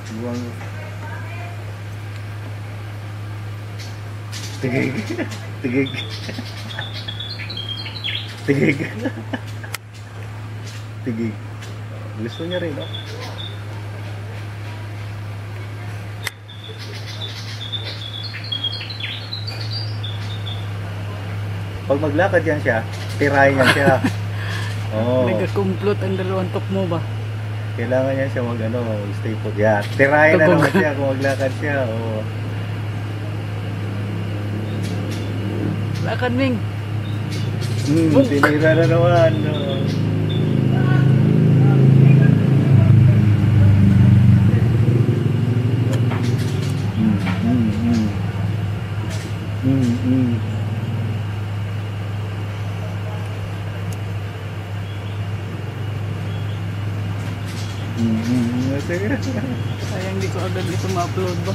Buwang. Tigig. Tigig. Tigig. Tigig. Gusto niya rin, no? Pag maglakad yan siya, tirahin yan siya. Oh. Nagkakumplot ang dalawang tok mo ba? Kailangan niya siya stay put. Yeah, tirahin na naman siya kung maglakad siya. Oh. Lakad, Ming. Tinira na naman. No. Sayang di ko agad ito ma-upload ba?